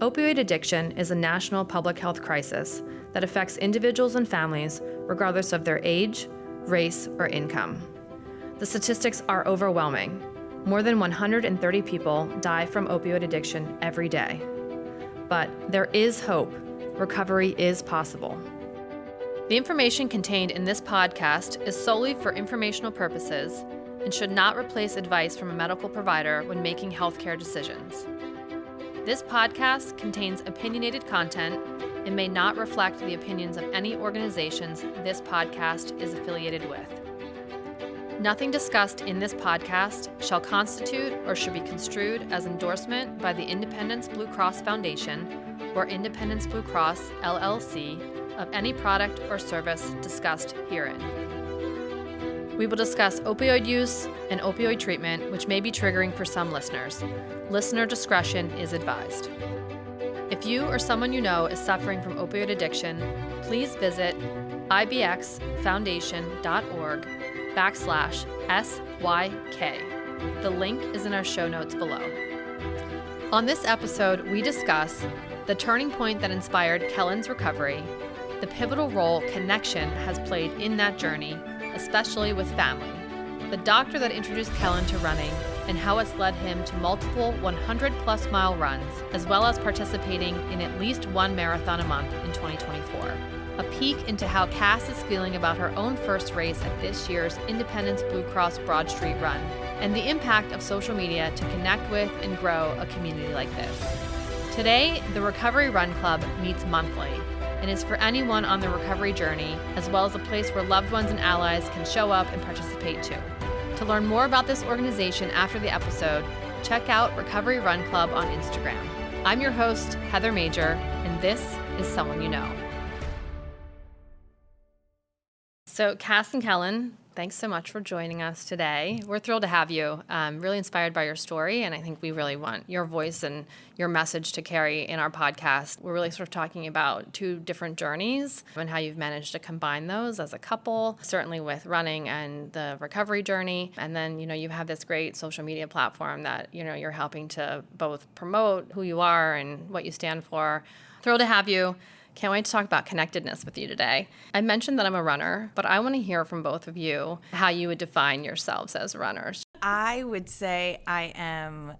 Opioid addiction is a national public health crisis that affects individuals and families regardless of their age, race, or income. The statistics are overwhelming. More than 130 people die from opioid addiction every day. But there is hope. Recovery is possible. The information contained in this podcast is solely for informational purposes and should not replace advice from a medical provider when making healthcare decisions. This podcast contains opinionated content and may not reflect the opinions of any organizations this podcast is affiliated with. Nothing discussed in this podcast shall constitute or should be construed as endorsement by the Independence Blue Cross Foundation or Independence Blue Cross, LLC, of any product or service discussed herein. We will discuss opioid use and opioid treatment, which may be triggering for some listeners. Listener discretion is advised. If you or someone you know is suffering from opioid addiction, please visit ibxfoundation.org/SYK. The link is in our show notes below. On this episode, we discuss the turning point that inspired Kellen's recovery, the pivotal role connection has played in that journey, especially with family, the doctor that introduced Kellen to running, and how it's led him to multiple 100-plus mile runs, as well as participating in at least one marathon a month in 2024. A peek into how Cass is feeling about her own first race at this year's Independence Blue Cross Broad Street Run, and the impact of social media to connect with and grow a community like this. Today, the Recovery Run Club meets monthly and is for anyone on the recovery journey, as well as a place where loved ones and allies can show up and participate too. To learn more about this organization after the episode, check out Recovery Run Club on Instagram. I'm your host, Heather Major, and this is Someone You Know. So Cass and Kellen, thanks so much for joining us today. We're thrilled to have you. Really inspired by your story, and I think we really want your voice and your message to carry in our podcast. We're really sort of talking about two different journeys and how you've managed to combine those as a couple, certainly with running and the recovery journey. And then, you have this great social media platform that, you're helping to both promote who you are and what you stand for. Thrilled to have you. Can't wait to talk about connectedness with you today. I mentioned that I'm a runner, but I want to hear from both of you how you would define yourselves as runners. I would say I am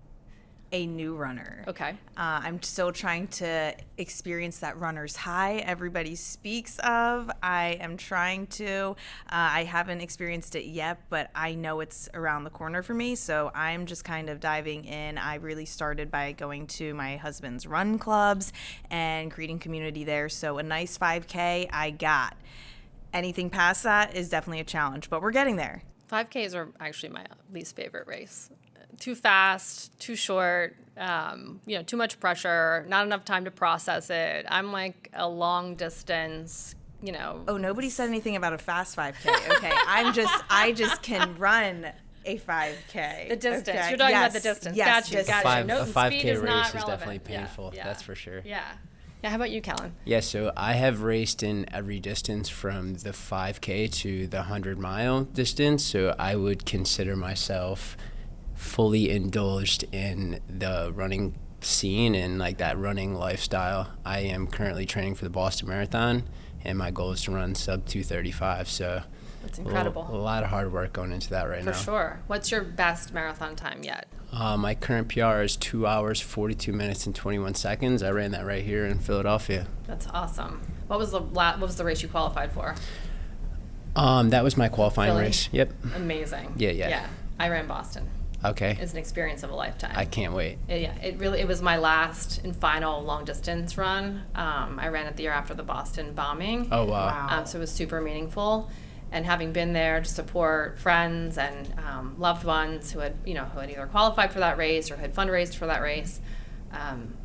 a new runner. Okay. I'm still trying to experience that runner's high everybody speaks of. I am trying to. I haven't experienced it yet, but I know it's around the corner for me, so I'm just kind of diving in. I really started by going to my husband's run clubs and creating community there, so a nice 5K I got. Anything past that is definitely a challenge, but we're getting there. 5Ks are actually my least favorite race. Too fast, too short, too much pressure, not enough time to process it. I'm like a long distance, Oh, nobody said anything about a fast 5K. Okay, I just can run a 5K. The distance. Okay. You're talking about the distance. Yes, Got you. A 5K is race is relevant. definitely painful. Yeah. That's for sure. Yeah. How about you, Kellen? Yeah, so I have raced in every distance from the 5K to the 100-mile distance, so I would consider myself fully indulged in the running scene and like that running lifestyle. I am currently training for the Boston Marathon, and my goal is to run sub 2:35. So that's incredible. A lot of hard work going into that right now. For sure. What's your best marathon time yet? My current PR is 2 hours, 42 minutes, and 21 seconds. I ran that right here in Philadelphia. That's awesome. What was the race you qualified for? That was my qualifying Philly? race. Yep. Amazing. Yeah. I ran Boston. Okay. It's an experience of a lifetime. I can't wait. It was my last and final long distance run. I ran it the year after the Boston bombing. Oh, wow. So it was super meaningful. And having been there to support friends and loved ones who had either qualified for that race or had fundraised for that race,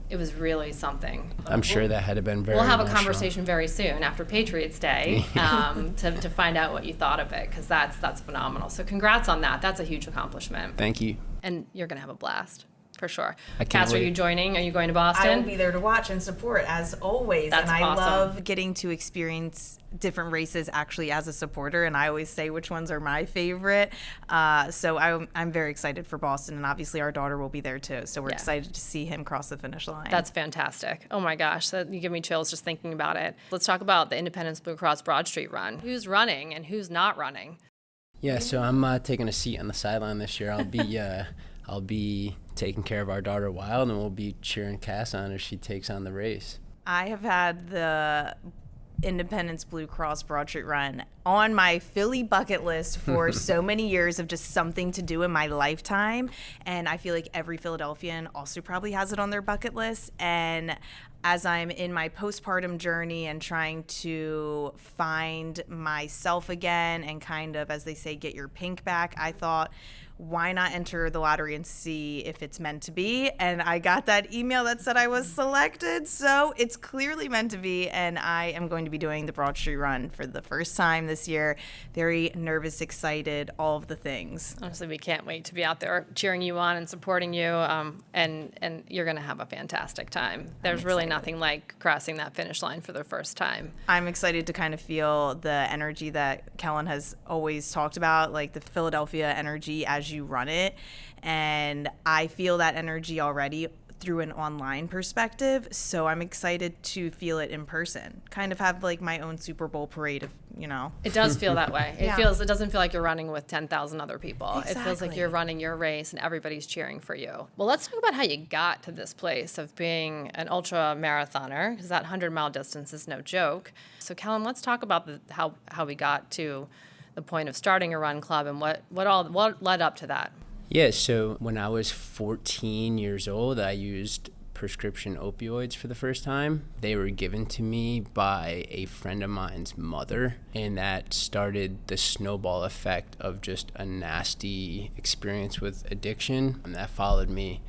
it was really something. I'm sure that had been very We'll have emotional. a conversation very soon after Patriots Day to find out what you thought of it, because that's phenomenal. So congrats on that. That's a huge accomplishment. Thank you. And you're going to have a blast. For sure. I can't Cass, are wait. you joining? Are you going to I Boston? will be there to watch and support as always. That's and I awesome. love getting to experience different races actually as a supporter. And I always say which ones are my favorite. So I'm very excited for Boston. And obviously our daughter will be there too. So we're Yeah. excited to see him cross the finish line. That's fantastic. Oh my gosh, you give me chills just thinking about it. Let's talk about the Independence Blue Cross Broad Street run. Who's running and who's not running? Yeah, so I'm taking a seat on the sideline this year. I'll be taking care of our daughter Wild, and we'll be cheering Cass on as she takes on the race. I have had the Independence Blue Cross Broad Street Run on my Philly bucket list for so many years of just something to do in my lifetime. And I feel like every Philadelphian also probably has it on their bucket list. And as I'm in my postpartum journey and trying to find myself again and kind of, as they say, get your pink back, I thought, why not enter the lottery and see if it's meant to be? And I got that email that said I was selected. So it's clearly meant to be. And I am going to be doing the Broad Street Run for the first time this year. Very nervous, excited, all of the things. Honestly, we can't wait to be out there cheering you on and supporting you. And you're going to have a fantastic time. There's really nothing like crossing that finish line for the first time. I'm excited to kind of feel the energy that Kellen has always talked about, like the Philadelphia energy as you run it. And I feel that energy already through an online perspective. So I'm excited to feel it in person. Kind of have like my own Super Bowl parade of, you know. It does feel that way. Yeah. It doesn't feel like you're running with 10,000 other people. It feels like Exactly. you're running your race and everybody's cheering for you. Well, let's talk about how you got to this place of being an ultra marathoner, because that 100-mile distance is no joke. So, Kellen, let's talk about how we got to the point of starting a run club and what led up to that. Yeah, so when I was 14 years old, I used prescription opioids for the first time. They were given to me by a friend of mine's mother, and that started the snowball effect of just a nasty experience with addiction. And that followed me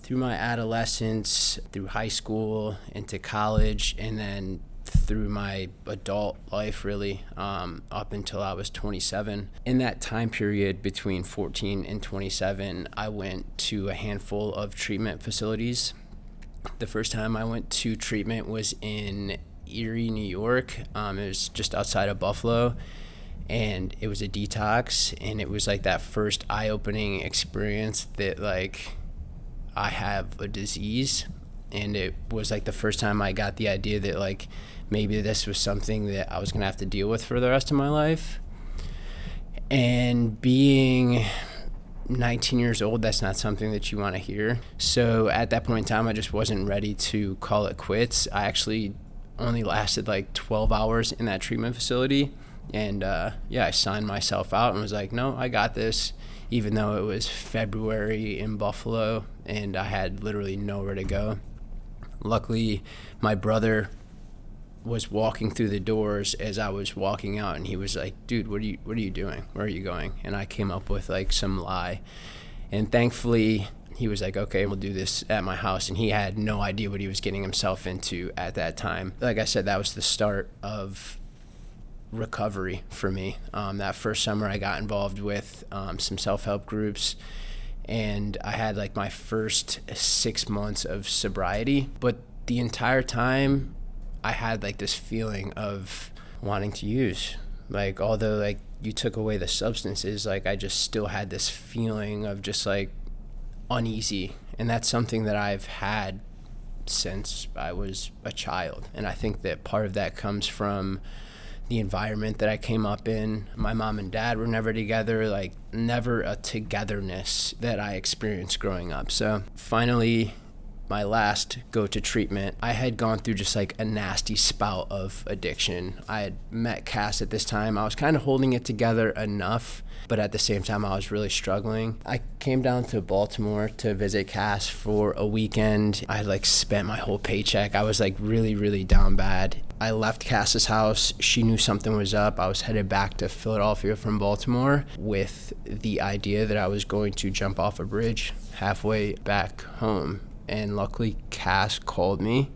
through my adolescence, through high school, into college, and then through my adult life, really, up until I was 27. In that time period between 14 and 27, I went to a handful of treatment facilities. The first time I went to treatment was in Erie, New York. It was just outside of Buffalo, and it was a detox, and it was like that first eye-opening experience that, like, I have a disease. And it was like the first time I got the idea that, like, maybe this was something that I was going to have to deal with for the rest of my life. And being 19 years old, that's not something that you want to hear. So at that point in time, I just wasn't ready to call it quits. I actually only lasted like 12 hours in that treatment facility. And I signed myself out and was like, no, I got this, even though it was February in Buffalo and I had literally nowhere to go. Luckily, my brother was walking through the doors as I was walking out, and he was like, dude, what are you doing? Where are you going? And I came up with like some lie. And thankfully, he was like, okay, we'll do this at my house. And he had no idea what he was getting himself into at that time. Like I said, that was the start of recovery for me. That first summer I got involved with some self-help groups, and I had like my first 6 months of sobriety. But the entire time I had like this feeling of wanting to use. Like, although like you took away the substances, like I just still had this feeling of just like uneasy. And that's something that I've had since I was a child. And I think that part of that comes from the environment that I came up in. My mom and dad were never together, like never a togetherness that I experienced growing up. So finally, my last go to treatment, I had gone through just like a nasty spout of addiction. I had met Cass at this time. I was kind of holding it together enough, but at the same time I was really struggling. I came down to Baltimore to visit Cass for a weekend. I had like spent my whole paycheck. I was like really, really down bad. I left Cass's house. She knew something was up. I was headed back to Philadelphia from Baltimore with the idea that I was going to jump off a bridge halfway back home. And luckily, Cass called me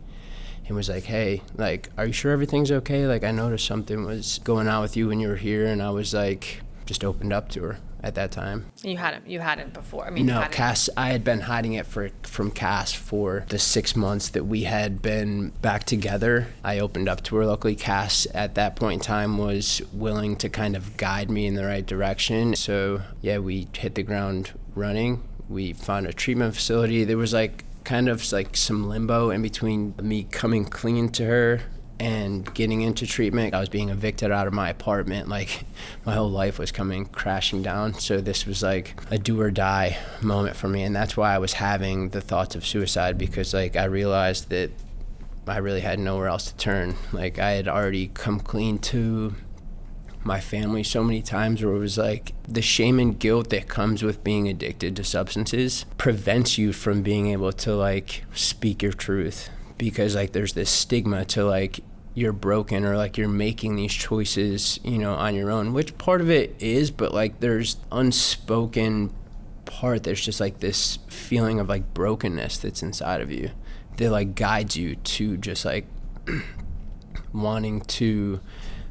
and was like, hey, like, are you sure everything's okay? Like, I noticed something was going on with you when you were here. And I was like, just opened up to her. at that time. You hadn't before. I mean, No, Cass, I had been hiding it from Cass for the 6 months that we had been back together. I opened up to her. Luckily, Cass at that point in time was willing to kind of guide me in the right direction. So yeah, we hit the ground running. We found a treatment facility. There was kind of some limbo in between me coming clean to her and getting into treatment. I was being evicted out of my apartment. My whole life was coming crashing down. So this was a do or die moment for me. And that's why I was having the thoughts of suicide, because I realized that I really had nowhere else to turn. I had already come clean to my family so many times, where it was the shame and guilt that comes with being addicted to substances prevents you from being able to speak your truth, because there's this stigma to you're broken, or you're making these choices on your own, which part of it is, but there's unspoken part. There's just this feeling of brokenness that's inside of you that guides you to just wanting to,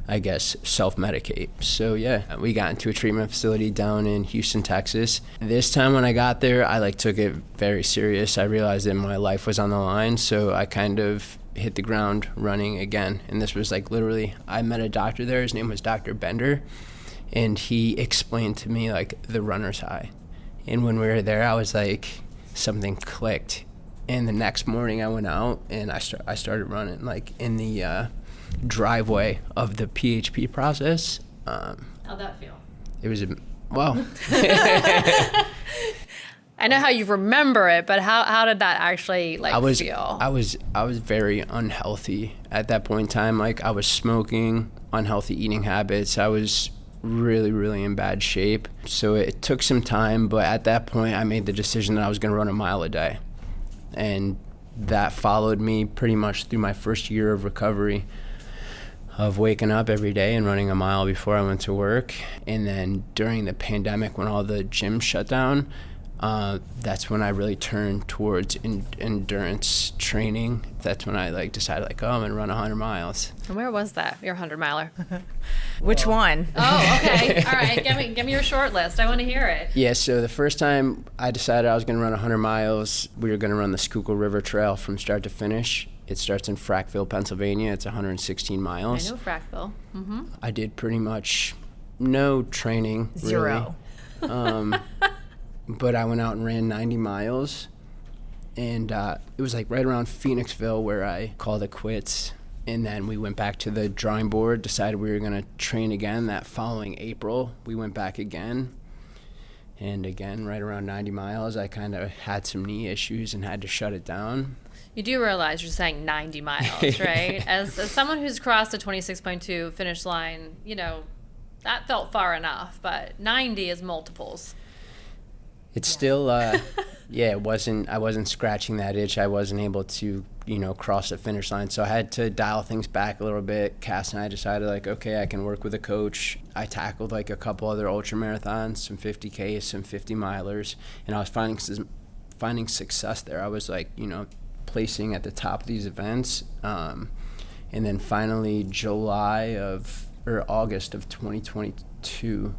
I guess, self-medicate. So yeah, we got into a treatment facility down in Houston, Texas. This time when I got there, I took it very serious. I realized that my life was on the line, so I kind of hit the ground running again. And this was literally, I met a doctor there. His name was Dr. Bender, and he explained to me the runner's high. And when we were there, I was something clicked. And the next morning I went out and I started running in the driveway of the PHP process. How'd that feel? It was well. I know how you remember it, but how did that actually feel? I was very unhealthy at that point in time. I was smoking, unhealthy eating habits. I was really, really in bad shape. So it took some time, but at that point I made the decision that I was going to run a mile a day. And that followed me pretty much through my first year of recovery, of waking up every day and running a mile before I went to work. And then during the pandemic, when all the gyms shut down, that's when I really turned towards endurance training. That's when I decided I'm gonna run 100 miles. And where was that, your 100-miler? Which one? Oh, okay. All right. Give me your short list. I want to hear it. Yeah, so the first time I decided I was gonna run 100 miles, we were gonna run the Schuylkill River Trail from start to finish. It starts in Frackville, Pennsylvania. It's 116 miles. I know Frackville. Mm-hmm. I did pretty much no training. Zero. Really. But I went out and ran 90 miles. And it was right around Phoenixville where I called it quits. And then we went back to the drawing board, decided we were going to train again. That following April, we went back again. And again, right around 90 miles, I kind of had some knee issues and had to shut it down. You do realize you're saying 90 miles, right? As someone who's crossed the 26.2 finish line, that felt far enough, but 90 is multiples. It's still, it wasn't, I wasn't scratching that itch. I wasn't able to, cross the finish line. So I had to dial things back a little bit. Cass and I decided okay, I can work with a coach. I tackled a couple other ultra marathons, some 50Ks, some 50 milers, and I was finding success there. I was placing at the top of these events. And then finally August of 2022,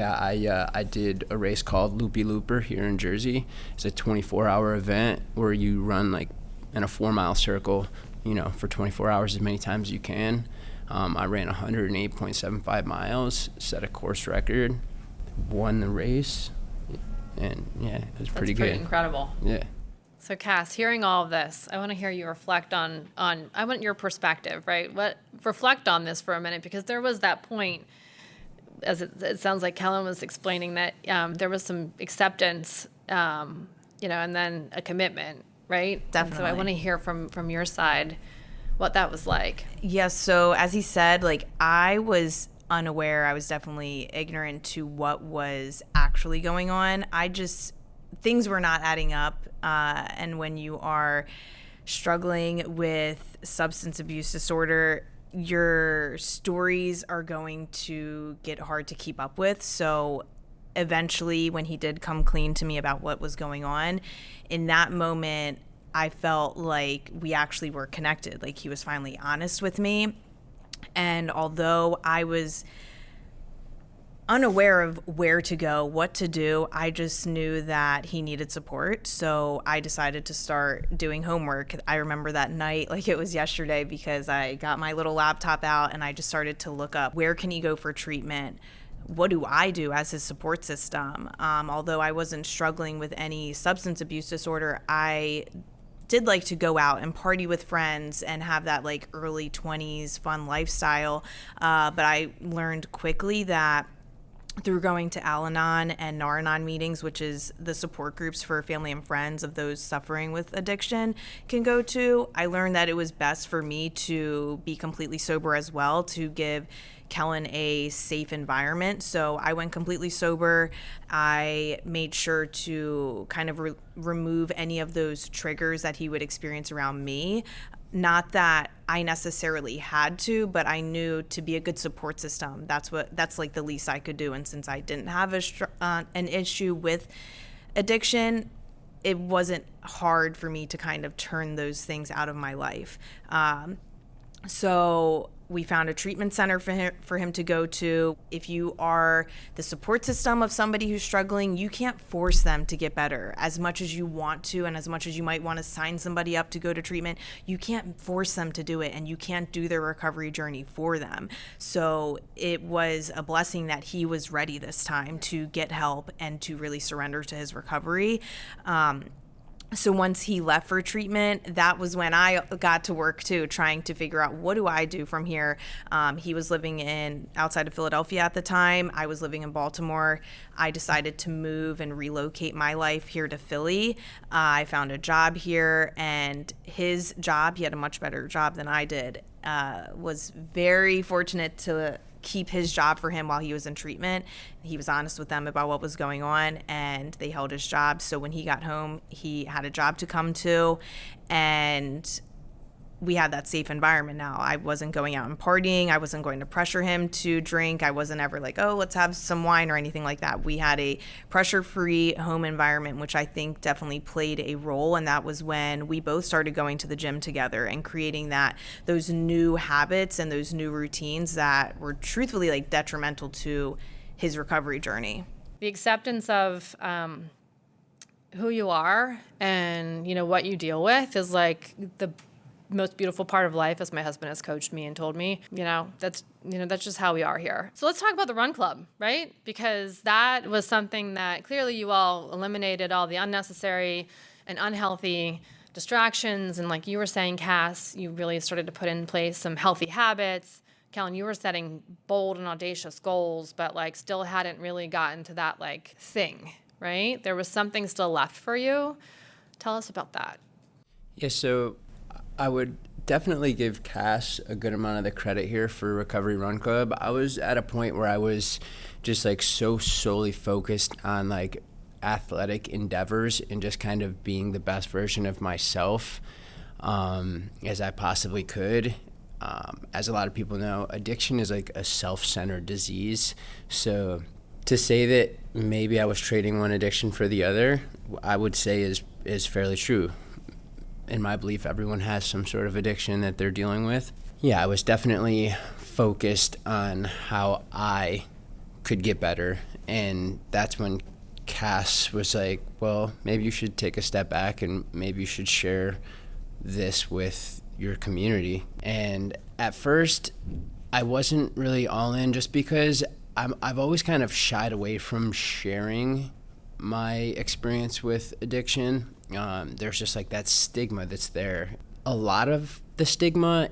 I did a race called Loopy Looper here in Jersey. It's a 24-hour event where you run in a 4-mile circle, for 24 hours as many times as you can. I ran 108.75 miles, set a course record, won the race, and it was pretty good. That's pretty incredible. Yeah. So Cass, hearing all of this, I want to hear you reflect on I want your perspective, right? Reflect on this for a minute, because there was that point, as it sounds like Kellen was explaining, that there was some acceptance, and then a commitment, right? Definitely. And so I want to hear from your side what that was like. Yes. So as he said, I was unaware. I was definitely ignorant to what was actually going on. Things were not adding up. And when you are struggling with substance abuse disorder, your stories are going to get hard to keep up with. So eventually, when he did come clean to me about what was going on, in that moment, I felt like we actually were connected. He was finally honest with me. And although I was unaware of where to go, what to do. I just knew that he needed support. So I decided to start doing homework. I remember that night like it was yesterday, because I got my little laptop out and I just started to look up, where can he go for treatment? What do I do as his support system? Although I wasn't struggling with any substance abuse disorder, I did like to go out and party with friends and have that like early 20s fun lifestyle. But I learned quickly that through going to Al-Anon and Nar-Anon meetings, which is the support groups for family and friends of those suffering with addiction can go to, I learned that it was best for me to be completely sober as well, to give Kellen a safe environment. So I went completely sober. I made sure to kind of remove any of those triggers that he would experience around me. Not that I necessarily had to, but I knew to be a good support system, that's like the least I could do. And since I didn't have an issue with addiction, it wasn't hard for me to kind of turn those things out of my life. So we found a treatment center for him to go to. If you are the support system of somebody who's struggling, you can't force them to get better. As much as you want to, and as much as you might want to sign somebody up to go to treatment, you can't force them to do it, and you can't do their recovery journey for them. So it was a blessing that he was ready this time to get help and to really surrender to his recovery. So once he left for treatment, that was when I got to work too, trying to figure out, what do I do from here? He was living outside of Philadelphia at the time. I was living in Baltimore. I decided to move and relocate my life here to Philly. I found a job here, and his job, he had a much better job than I did, was very fortunate to keep his job for him while he was in treatment. He was honest with them about what was going on, and they held his job. So when he got home, he had a job to come to, and we had that safe environment now. I wasn't going out and partying. I wasn't going to pressure him to drink. I wasn't ever like, oh, let's have some wine or anything like that. We had a pressure-free home environment, which I think definitely played a role. And that was when we both started going to the gym together and creating those new habits and those new routines that were truthfully like detrimental to his recovery journey. The acceptance of who you are and, what you deal with is like the most beautiful part of life, as my husband has coached me and told me. That's just how we are here. So let's talk about the Run Club, right? Because that was something that clearly you all eliminated all the unnecessary and unhealthy distractions. And like you were saying, Cass, you really started to put in place some healthy habits. Kellen, you were setting bold and audacious goals, but like still hadn't really gotten to that like thing, right? There was something still left for you. Tell us about that. Yeah, so I would definitely give Cass a good amount of the credit here for Recovery Run Club. I was at a point where I was just like so solely focused on like athletic endeavors and just kind of being the best version of myself as I possibly could. As a lot of people know, addiction is like a self-centered disease. So to say that maybe I was trading one addiction for the other, I would say is fairly true. In my belief, everyone has some sort of addiction that they're dealing with. Yeah, I was definitely focused on how I could get better. And that's when Cass was like, well, maybe you should take a step back and maybe you should share this with your community. And at first, I wasn't really all in, just because I've always kind of shied away from sharing my experience with addiction. There's just like that stigma that's there. A lot of the stigma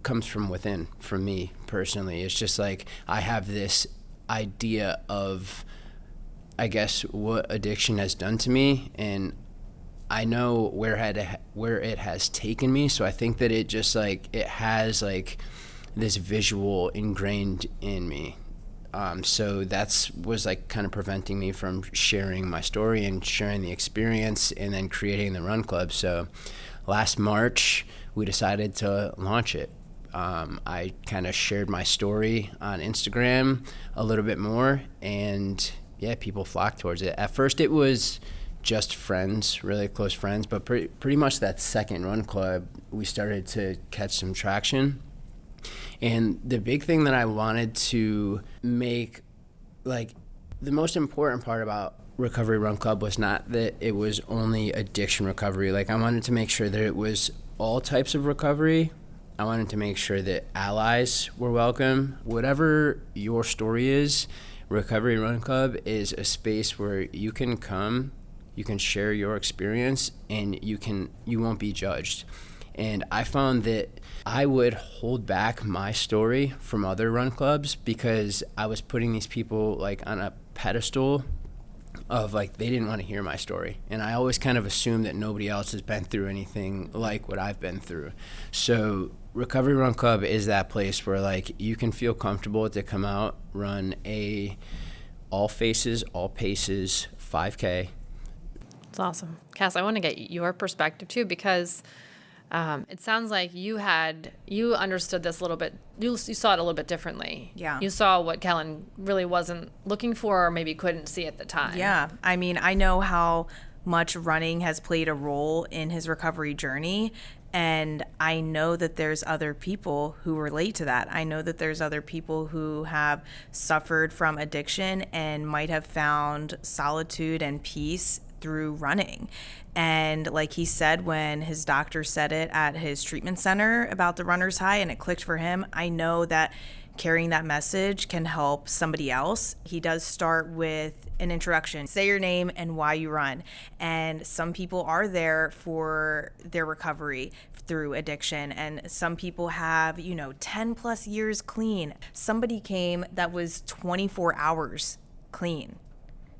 comes from within, from me personally. It's just like I have this idea of, I guess, what addiction has done to me, and I know where it has taken me. So I think that it just like it has like this visual ingrained in me. So was like kind of preventing me from sharing my story and sharing the experience and then creating the Run Club. So last March, we decided to launch it. I kind of shared my story on Instagram a little bit more, and yeah, people flocked towards it. At first, it was just friends, really close friends, but pretty much that second Run Club, we started to catch some traction. And the big thing that I wanted to make, like, the most important part about Recovery Run Club was not that it was only addiction recovery. Like, I wanted to make sure that it was all types of recovery. I wanted to make sure that allies were welcome. Whatever your story is, Recovery Run Club is a space where you can come, you can share your experience, and you won't be judged. And I found that I would hold back my story from other run clubs because I was putting these people like on a pedestal of like they didn't want to hear my story. And I always kind of assumed that nobody else has been through anything like what I've been through. So Recovery Run Club is that place where like you can feel comfortable to come out, run a all faces, all paces 5K. It's awesome. Cass, I want to get your perspective too, because it sounds like you understood this a little bit. You saw it a little bit differently. Yeah. You saw what Kellen really wasn't looking for, or maybe couldn't see at the time. Yeah. I mean, I know how much running has played a role in his recovery journey. And I know that there's other people who relate to that. I know that there's other people who have suffered from addiction and might have found solitude and peace through running. And like he said, when his doctor said it at his treatment center about the runner's high and it clicked for him, I know that carrying that message can help somebody else. He does start with an introduction. Say your name and why you run. And some people are there for their recovery through addiction. And some people have, 10 plus years clean. Somebody came that was 24 hours clean.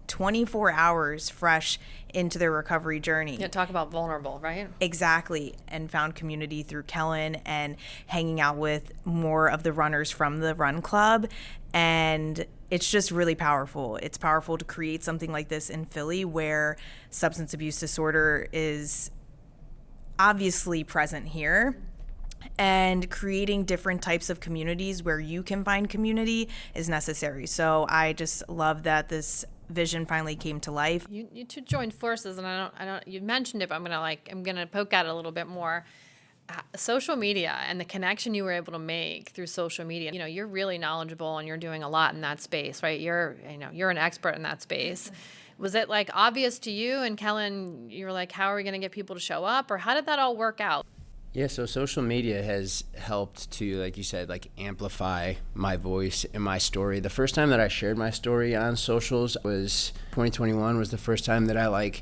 24 hours fresh into their recovery journey. Yeah, talk about vulnerable, right? Exactly. And found community through Kellen and hanging out with more of the runners from the run club. And it's just really powerful. It's powerful to create something like this in Philly where substance abuse disorder is obviously present here. And creating different types of communities where you can find community is necessary. So I just love that this vision finally came to life. You two joined forces, and I don't. You mentioned it, but I'm gonna poke at it a little bit more. Social media and the connection you were able to make through social media. You're really knowledgeable, and you're doing a lot in that space, right? You're an expert in that space. Was it like obvious to you and Kellen? You were like, how are we gonna get people to show up, or how did that all work out? Yeah, so social media has helped to, like you said, like amplify my voice and my story. The first time that I shared my story on socials was 2021 was the first time that I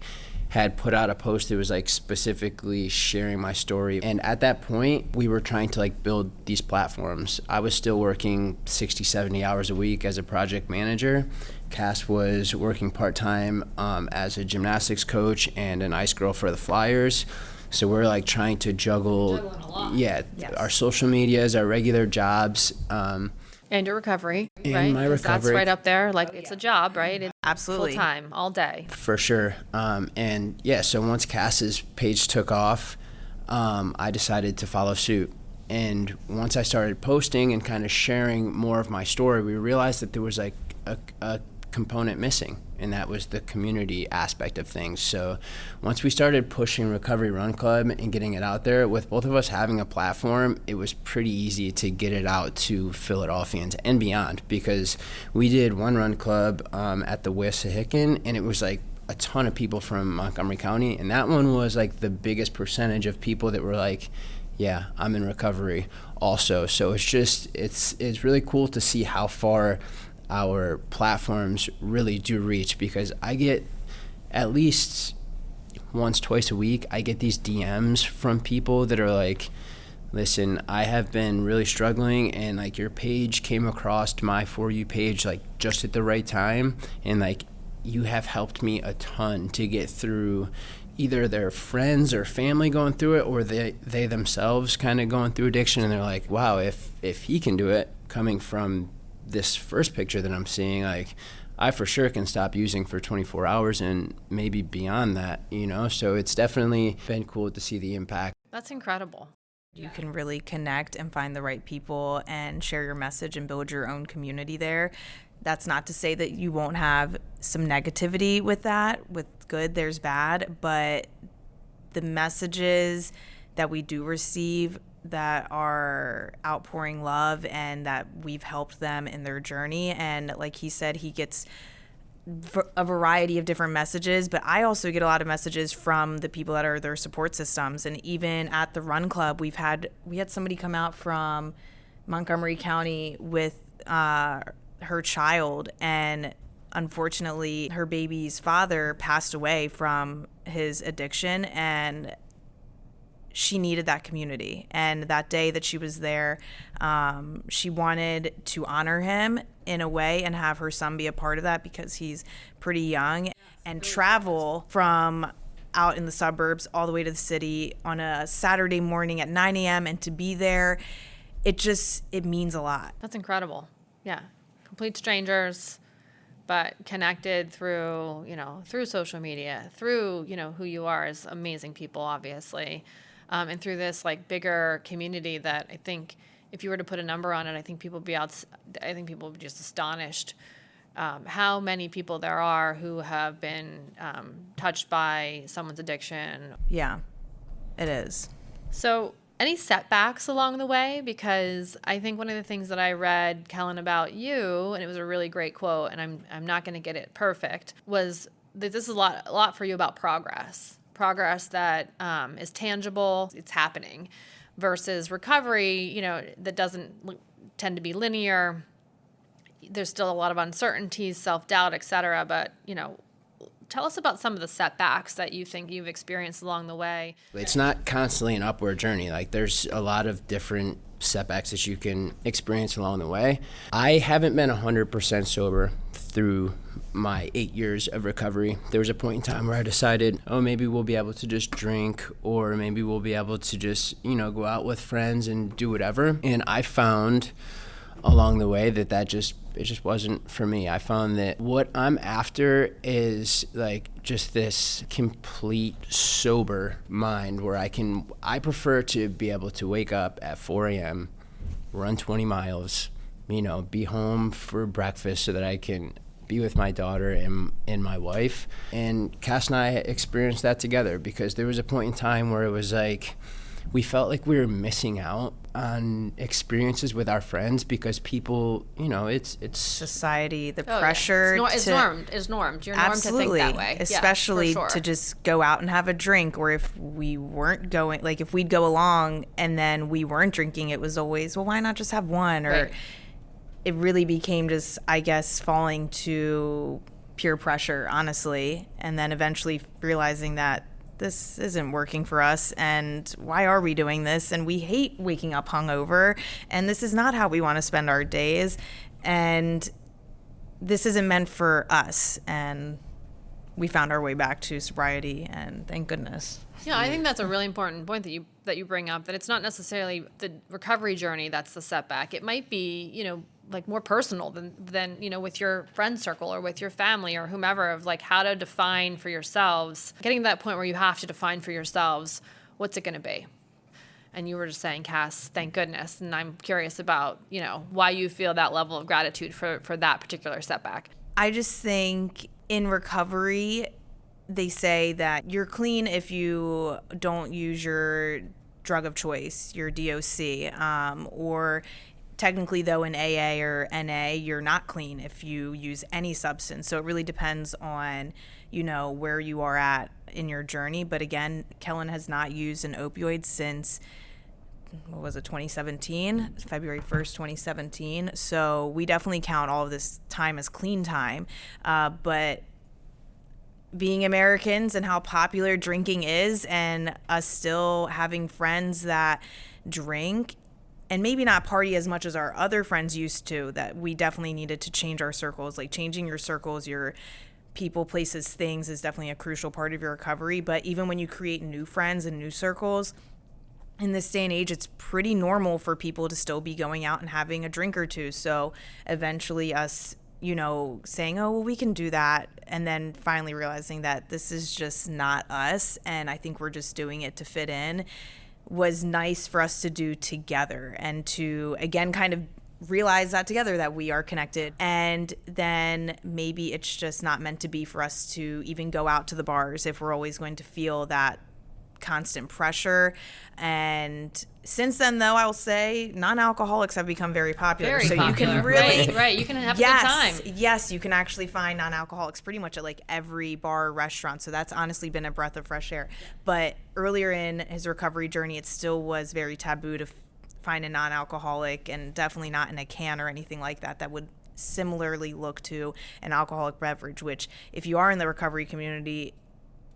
had put out a post that was specifically sharing my story. And at that point, we were trying to build these platforms. I was still working 60, 70 hours a week as a project manager. Cass was working part-time as a gymnastics coach and an ice girl for the Flyers. So we're trying to juggle, yes. Our social medias, our regular jobs. And your recovery, and right? My recovery. That's right up there. It's a job, right? It's Absolutely. Full time, all day. For sure. So once Cass's page took off, I decided to follow suit. And once I started posting and kind of sharing more of my story, we realized that there was a component missing, and that was the community aspect of things. So once we started pushing Recovery Run Club and getting it out there, with both of us having a platform, it was pretty easy to get it out to Philadelphians and beyond, because we did one run club at the Wissahickon, and it was a ton of people from Montgomery County, and that one was the biggest percentage of people that were yeah, I'm in recovery also. So it's really cool to see how far our platforms really do reach, because I get at least once, twice a week, I get these DMs from people that are listen, I have been really struggling, and your page came across my For You page just at the right time, and you have helped me a ton to get through either their friends or family going through it, or they themselves kind of going through addiction, and they're like, wow, if he can do it, coming from this first picture that I'm seeing, I for sure can stop using for 24 hours and maybe beyond that, So it's definitely been cool to see the impact. That's incredible. You can really connect and find the right people and share your message and build your own community there. That's not to say that you won't have some negativity with that. With good, there's bad, but the messages that we do receive that are outpouring love and that we've helped them in their journey. And like he said, he gets a variety of different messages, but I also get a lot of messages from the people that are their support systems. And even at the Run Club, we had somebody come out from Montgomery County with her child, and unfortunately her baby's father passed away from his addiction, and she needed that community. And that day that she was there, she wanted to honor him in a way and have her son be a part of that because he's pretty young, and travel from out in the suburbs all the way to the city on a Saturday morning at 9 a.m. and to be there, it means a lot. That's incredible. Yeah. Complete strangers, but connected through, through social media, through, who you are as amazing people, obviously. And through this like bigger community that I think if you were to put a number on it, I think people would be just astonished how many people there are who have been touched by someone's addiction. Yeah, it is. So any setbacks along the way? Because I think one of the things that I read, Kellen, about you, and it was a really great quote, and I'm not going to get it perfect, was that this is a lot for you about progress that is tangible, it's happening, versus recovery, that doesn't tend to be linear. There's still a lot of uncertainties, self-doubt, et cetera. But, tell us about some of the setbacks that you think you've experienced along the way. It's not constantly an upward journey. Like, there's a lot of different setbacks that you can experience along the way. I haven't been 100% sober through my 8 years of recovery. There was a point in time where I decided, maybe we'll be able to just drink, or maybe we'll be able to just, go out with friends and do whatever. And I found along the way that it just wasn't for me. I found that what I'm after is like just this complete sober mind where I prefer to be able to wake up at 4 a.m., run 20 miles, be home for breakfast so that I can be with my daughter and my wife. And Cass and I experienced that together because there was a point in time where it was like we felt like we were missing out on experiences with our friends because people, it's society, the pressure. Yeah. It's normed. You're normed to think that way. Especially to just go out and have a drink, or if we weren't going, like if we'd go along and then we weren't drinking, it was always, well, why not just have one? Or right. It really became just, I guess, falling to pure pressure, honestly. And then eventually realizing that this isn't working for us, and why are we doing this? And we hate waking up hungover, and this is not how we want to spend our days, and this isn't meant for us. And we found our way back to sobriety, and thank goodness. Yeah, I think that's a really important point that you bring up, that it's not necessarily the recovery journey that's the setback. It might be, like more personal than with your friend circle or with your family or whomever, of like how to define for yourselves, getting to that point where you have to define for yourselves, what's it going to be? And you were just saying, Cass, thank goodness. And I'm curious about, why you feel that level of gratitude for that particular setback. I just think in recovery, they say that you're clean if you don't use your drug of choice, your DOC, or technically, though, in AA or NA, you're not clean if you use any substance. So it really depends on, where you are at in your journey. But again, Kellen has not used an opioid since, 2017? February 1st, 2017. So we definitely count all of this time as clean time. But being Americans and how popular drinking is, and us still having friends that drink, and maybe not party as much as our other friends used to, that we definitely needed to change our circles. Like changing your circles, your people, places, things is definitely a crucial part of your recovery. But even when you create new friends and new circles, in this day and age, it's pretty normal for people to still be going out and having a drink or two. So eventually us, saying, oh, well, we can do that. And then finally realizing that this is just not us. And I think we're just doing it to fit in, was nice for us to do together, and to again kind of realize that together, that we are connected. And then maybe it's just not meant to be for us to even go out to the bars if we're always going to feel that constant pressure. And since then, though, I will say non-alcoholics have become very popular. Very so popular. you can really, right. You can have a good time. Yes, you can actually find non-alcoholics pretty much at like every bar or restaurant. So that's honestly been a breath of fresh air. But earlier in his recovery journey, it still was very taboo to find a non-alcoholic, and definitely not in a can or anything like that that would similarly look to an alcoholic beverage, which if you are in the recovery community,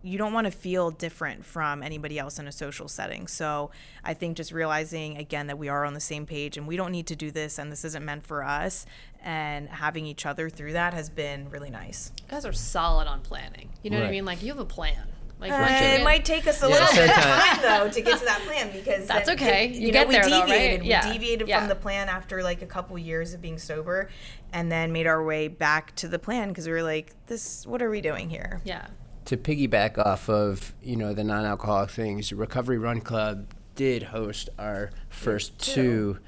you don't want to feel different from anybody else in a social setting. So I think just realizing again that we are on the same page and we don't need to do this and this isn't meant for us, and having each other through that has been really nice. You guys are solid on planning. You know what I Right. mean? Like, you have a plan. Like, It might take us a little bit of time though to get to that plan, because That's then okay. you You know, get we there though, deviated. right? Yeah. We deviated Yeah. from the plan after like a couple years of being sober, and then made our way back to the plan because we were like, "This, what are we doing here?" Yeah. To piggyback off of, the non-alcoholic things, Recovery Run Club did host our first two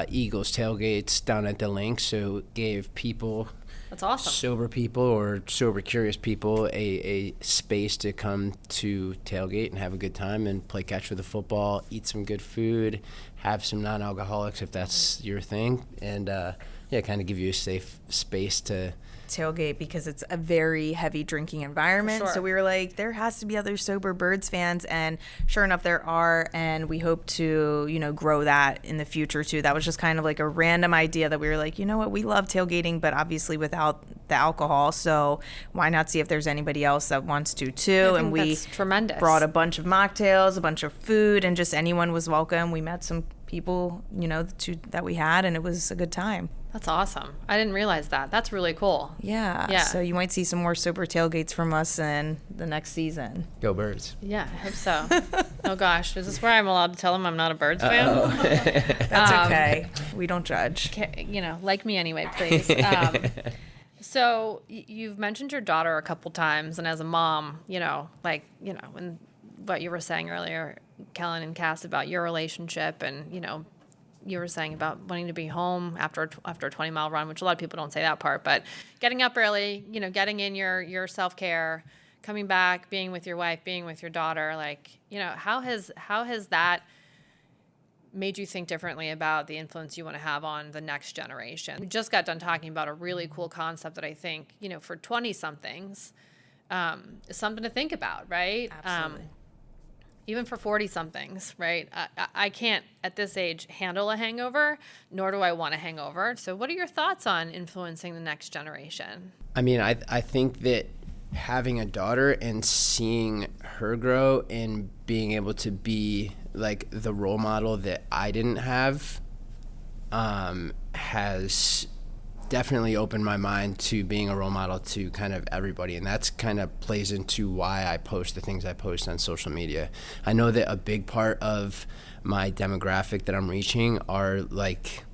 Eagles tailgates down at the link, so it gave people, That's awesome. sober people or sober curious people, a space to come to tailgate and have a good time and play catch with the football, eat some good food, have some non-alcoholics if that's your thing, and kind of give you a safe space to tailgate, because it's a very heavy drinking environment. Sure. So we were like, there has to be other sober Birds fans, and sure enough there are, and we hope to grow that in the future too. That was just kind of like a random idea that we were like, you know what, we love tailgating, but obviously without the alcohol, so why not see if there's anybody else that wants to too. I And think we that's tremendous. brought a bunch of mocktails, a bunch of food, and just anyone was welcome. We met some people that we had, and it was a good time. That's awesome. I didn't realize that. That's really cool. Yeah. So you might see some more sober tailgates from us in the next season. go Birds. Yeah, I hope so. Oh gosh, is this where I'm allowed to tell them I'm not a Birds fan? That's okay. We don't judge. Like me anyway, please. So you've mentioned your daughter a couple times, and as a mom, when what you were saying earlier, Kellen and Cass, about your relationship, and you were saying about wanting to be home after a 20-mile run, which a lot of people don't say that part, but getting up early, getting in your self-care, coming back, being with your wife, being with your daughter, how has that made you think differently about the influence you want to have on the next generation? We just got done talking about a really cool concept that I think, for 20-somethings, is something to think about, right? Absolutely. Even for 40-somethings, right? I can't, at this age, handle a hangover, nor do I want a hangover. So what are your thoughts on influencing the next generation? I mean, I think that having a daughter and seeing her grow and being able to be like the role model that I didn't have has definitely opened my mind to being a role model to kind of everybody, and that's kind of plays into why I post the things I post on social media. I know that a big part of my demographic that I'm reaching are like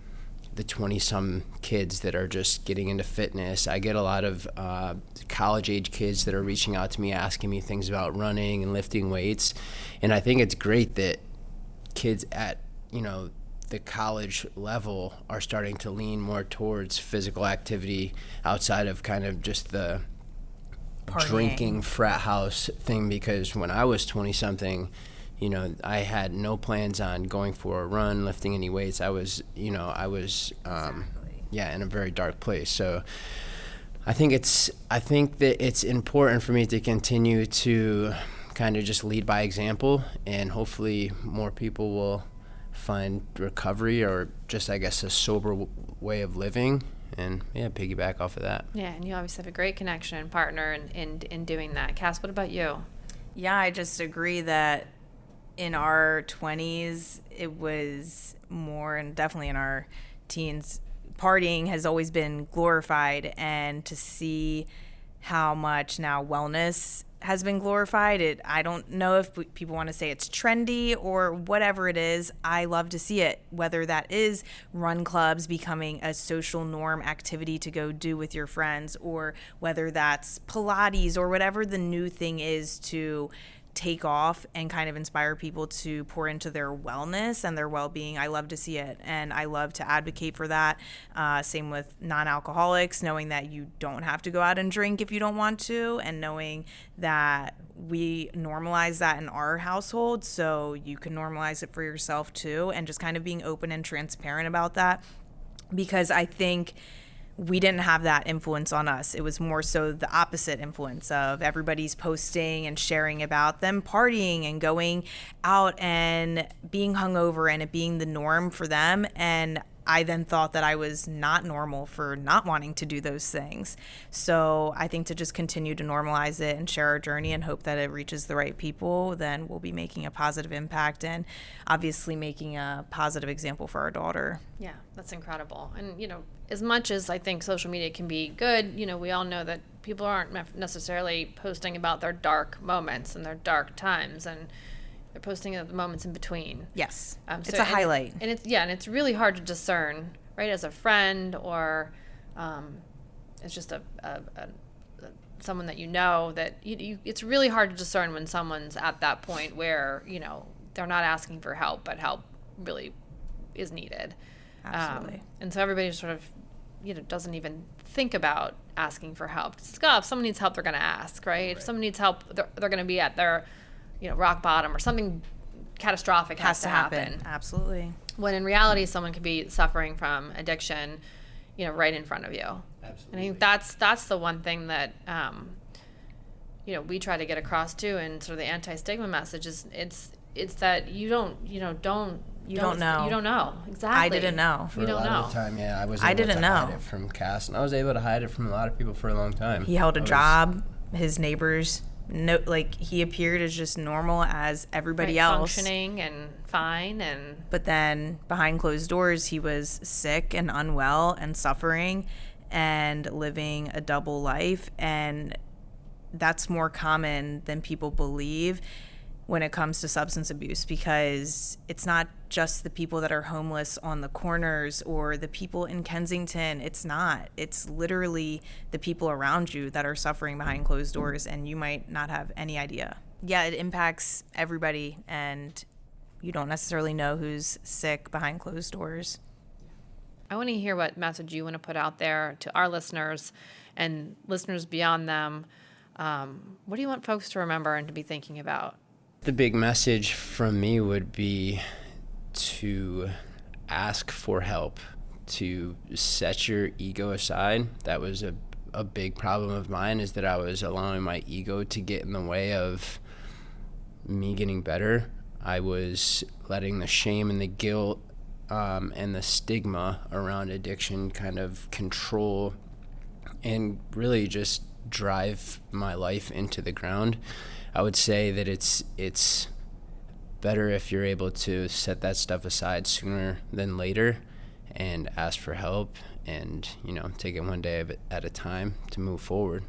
the 20-some kids that are just getting into fitness. I get a lot of college-age kids that are reaching out to me, asking me things about running and lifting weights, and I think it's great that kids at the college level are starting to lean more towards physical activity outside of kind of just the Partying. Drinking frat house thing, because when I was 20-something, I had no plans on going for a run, lifting any weights. I was in a very dark place. So I think that it's important for me to continue to kind of just lead by example, and hopefully more people will find recovery, or just, I guess, a sober way of living, and piggyback off of that. Yeah, and you obviously have a great connection and partner in doing that. Cass, what about you? Yeah, I just agree that in our 20s, it was more, and definitely in our teens, partying has always been glorified, and to see how much now wellness has been glorified. I don't know if people want to say it's trendy or whatever it is. I love to see it, whether that is run clubs becoming a social norm activity to go do with your friends, or whether that's Pilates, or whatever the new thing is to take off and kind of inspire people to pour into their wellness and their well-being, I love to see it, and I love to advocate for that. Same with non-alcoholics, knowing that you don't have to go out and drink if you don't want to, and knowing that we normalize that in our household, so you can normalize it for yourself too, and just kind of being open and transparent about that, because I think we didn't have that influence on us. It was more so the opposite influence of everybody's posting and sharing about them partying and going out and being hungover, and it being the norm for them. And I then thought that I was not normal for not wanting to do those things. So I think to just continue to normalize it and share our journey and hope that it reaches the right people, then we'll be making a positive impact and obviously making a positive example for our daughter. Yeah, that's incredible. And, as much as I think social media can be good, we all know that people aren't necessarily posting about their dark moments and their dark times, and they're posting at the moments in between. Yes, it's a highlight. And it's really hard to discern, right, as a friend or it's just a someone that that it's really hard to discern when someone's at that point where, they're not asking for help, but help really is needed. Absolutely. And so everybody sort of, doesn't even think about asking for help. If someone needs help, they're going to ask, right? If someone needs help, they're going to be at their, rock bottom, or something catastrophic has to happen. Absolutely. When in reality, someone could be suffering from addiction, right in front of you. Absolutely. And I think that's the one thing that, we try to get across too, and sort of the anti-stigma message is it's that you don't know. You don't know. Exactly. I didn't know. For a lot of the time, I was able didn't to know. hide it from Cass, and I was able to hide it from a lot of people for a long time. He held a job. His neighbors, he appeared as just normal as everybody else. Functioning and fine. But then behind closed doors, he was sick and unwell and suffering and living a double life. And that's more common than people believe when it comes to substance abuse, because it's not just the people that are homeless on the corners or the people in Kensington. It's not. It's literally the people around you that are suffering behind closed doors, and you might not have any idea. Yeah, it impacts everybody, and you don't necessarily know who's sick behind closed doors. I want to hear what message you want to put out there to our listeners and listeners beyond them. What do you want folks to remember and to be thinking about? The big message from me would be to ask for help, to set your ego aside. That was a big problem of mine, is that I was allowing my ego to get in the way of me getting better. I was letting the shame and the guilt and the stigma around addiction kind of control and really just drive my life into the ground. I would say that it's better if you're able to set that stuff aside sooner than later and ask for help and, take it one day at a time to move forward.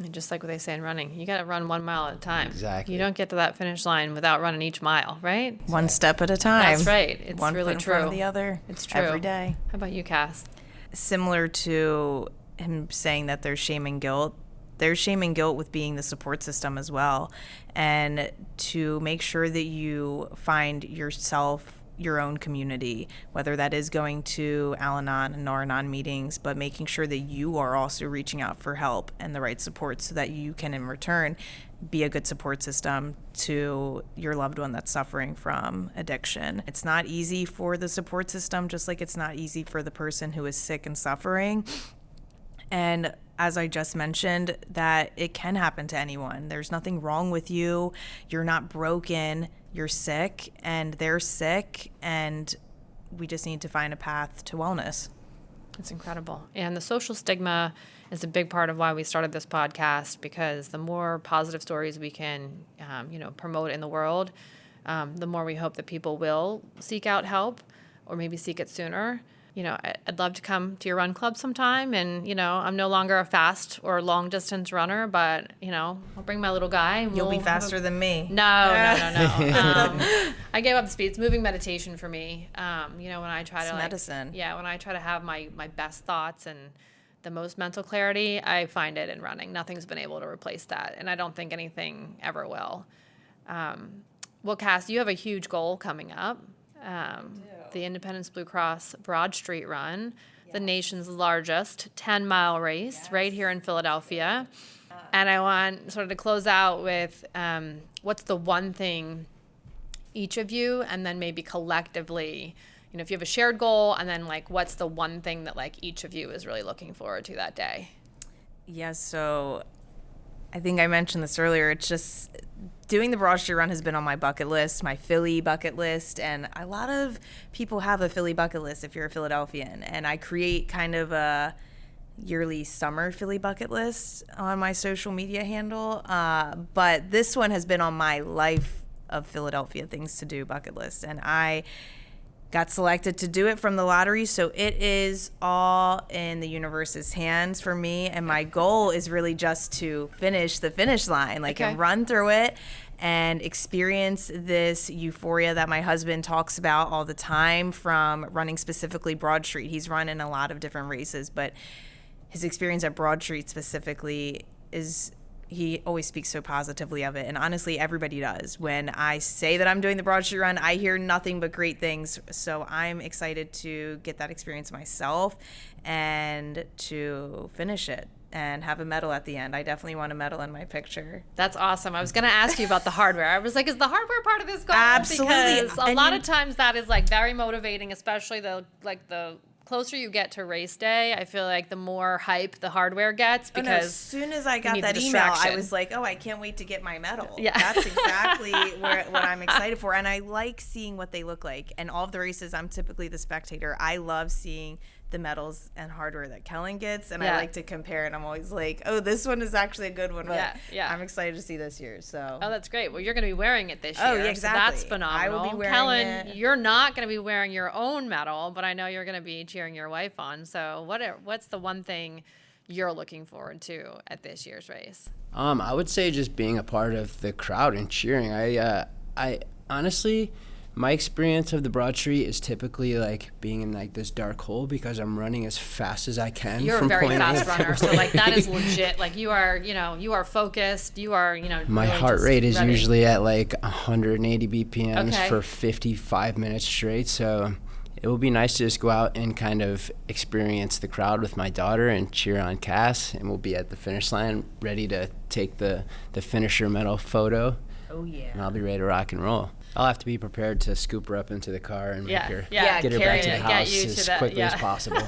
And just like what they say in running, you got to run 1 mile at a time. Exactly. You don't get to that finish line without running each mile, right? One step at a time. That's right. It's one really foot in true. front of the other. It's true. Every day. How about you, Cass? Similar to him saying that there's shame and guilt, there's shame and guilt with being the support system as well. And to make sure that you find yourself, your own community, whether that is going to Al-Anon and Nar-Anon meetings, but making sure that you are also reaching out for help and the right support so that you can in return be a good support system to your loved one that's suffering from addiction. It's not easy for the support system, just like it's not easy for the person who is sick and suffering. And as I just mentioned, that it can happen to anyone. There's nothing wrong with you. You're not broken. You're sick, and they're sick, and we just need to find a path to wellness. It's incredible. And the social stigma is a big part of why we started this podcast, because the more positive stories we can, promote in the world, the more we hope that people will seek out help or maybe seek it sooner. I'd love to come to your run club sometime, and, I'm no longer a fast or long distance runner, but, I'll bring my little guy. And You'll be faster than me. No. I gave up the speed. It's moving meditation for me. When I try to medicine. Yeah, when I try to have my best thoughts and the most mental clarity, I find it in running. Nothing's been able to replace that, and I don't think anything ever will. Well, Cass, you have a huge goal coming up. The Independence Blue Cross Broad Street Run, the nation's largest 10-mile race right here in Philadelphia. And I want sort of to close out with what's the one thing each of you, and then maybe collectively, if you have a shared goal, and then like what's the one thing that like each of you is really looking forward to that day? Yes, so I think I mentioned this earlier. It's just doing the Broad Street Run has been on my bucket list, my Philly bucket list, and a lot of people have a Philly bucket list if you're a Philadelphian, and I create kind of a yearly summer Philly bucket list on my social media handle, but this one has been on my Life of Philadelphia Things to Do bucket list, and I got selected to do it from the lottery, so it is all in the universe's hands for me, and my goal is really just to finish the finish line, and run through it and experience this euphoria that my husband talks about all the time from running specifically Broad Street. He's run in a lot of different races, but his experience at Broad Street specifically he always speaks so positively of it. And honestly, everybody does. When I say that I'm doing the Broad Street Run, I hear nothing but great things. So I'm excited to get that experience myself and to finish it and have a medal at the end. I definitely want a medal in my picture. That's awesome. I was going to ask you about the hardware. I was like, is the hardware part of this goal? Absolutely. Because a lot of times that is like very motivating, especially the closer you get to race day. I feel like the more hype the hardware gets, because as soon as I got that email, I was like, oh, I can't wait to get my medal. Yeah. That's exactly what I'm excited for. And I like seeing what they look like. And all of the races, I'm typically the spectator. I love seeing the medals and hardware that Kellen gets, and I like to compare, and I'm always like, oh, this one is actually a good one, but I'm excited to see this year. So that's great. Well, you're going to be wearing it this year. Oh, yeah, exactly. So that's phenomenal. I will be wearing Kellen, it. You're not going to be wearing your own medal, but I know you're going to be cheering your wife on. So what's the one thing you're looking forward to at this year's race? I would say just being a part of the crowd and cheering. I honestly, my experience of the Broad Street is typically like being in like this dark hole because I'm running as fast as I can. You're from a very point fast A to runner, so like that is legit. Like you are focused. You are, my really heart rate is ready. usually at like 180 BPMs Okay. for 55 minutes straight. So it will be nice to just go out and kind of experience the crowd with my daughter and cheer on Cass, and we'll be at the finish line ready to take the finisher medal photo. Oh, yeah. And I'll be ready to rock and roll. I'll have to be prepared to scoop her up into the car and make her get her back to the house as quickly as possible.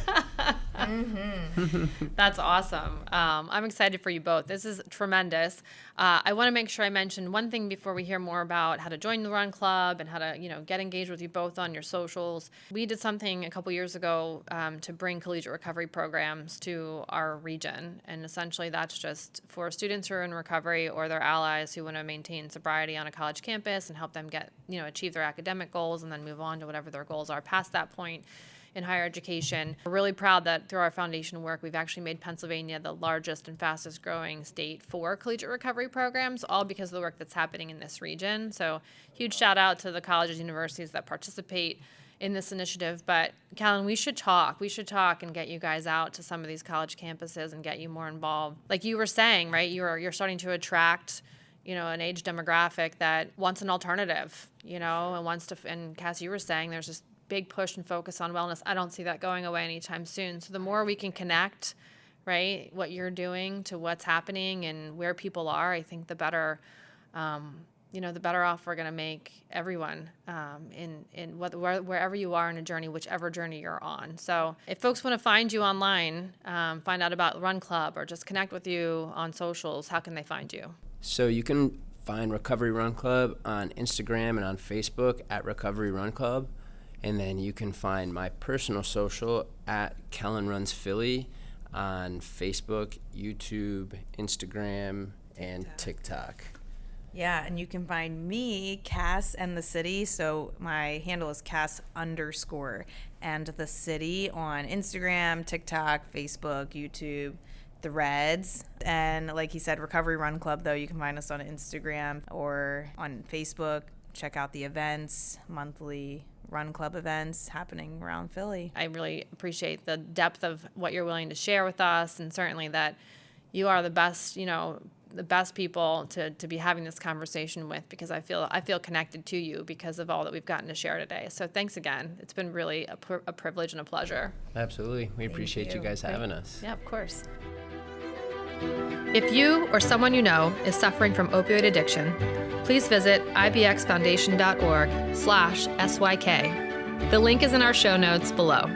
That's awesome. I'm excited for you both. This is tremendous. I want to make sure I mention one thing before we hear more about how to join the Run Club and how to, get engaged with you both on your socials. We did something a couple years ago to bring collegiate recovery programs to our region, and essentially that's just for students who are in recovery or their allies who want to maintain sobriety on a college campus and help them get, achieve their academic goals and then move on to whatever their goals are past that point in higher education. We're really proud that through our foundation work, we've actually made Pennsylvania the largest and fastest growing state for collegiate recovery programs, all because of the work that's happening in this region. So huge shout out to the colleges and universities that participate in this initiative. But Callan, we should talk and get you guys out to some of these college campuses and get you more involved. Like you were saying, right, you're starting to attract an age demographic that wants an alternative, and wants to, and Cass, you were saying there's this big push and focus on wellness. I don't see that going away anytime soon. So the more we can connect, right, what you're doing to what's happening and where people are, I think the better, the better off we're going to make everyone wherever you are in a journey, whichever journey you're on. So if folks want to find you online, find out about Run Club or just connect with you on socials, how can they find you? So you can find Recovery Run Club on Instagram and on Facebook at Recovery Run Club. And then you can find my personal social at Kellen Runs Philly on Facebook, YouTube, Instagram, and TikTok. Yeah, and you can find me, Cass and the City. So my handle is Cass_ and the City on Instagram, TikTok, Facebook, YouTube, Threads. And like he said, Recovery Run Club, though, you can find us on Instagram or on Facebook. Check out the events, monthly Run Club events happening around Philly. I really appreciate the depth of what you're willing to share with us, and certainly that you are the best, the best people to be having this conversation with, because I feel connected to you because of all that we've gotten to share today. So thanks again. It's been really a privilege and a pleasure. Absolutely. We appreciate you guys having us. Yeah, of course. If you or someone you know is suffering from opioid addiction, please visit ibxfoundation.org/SYK. The link is in our show notes below.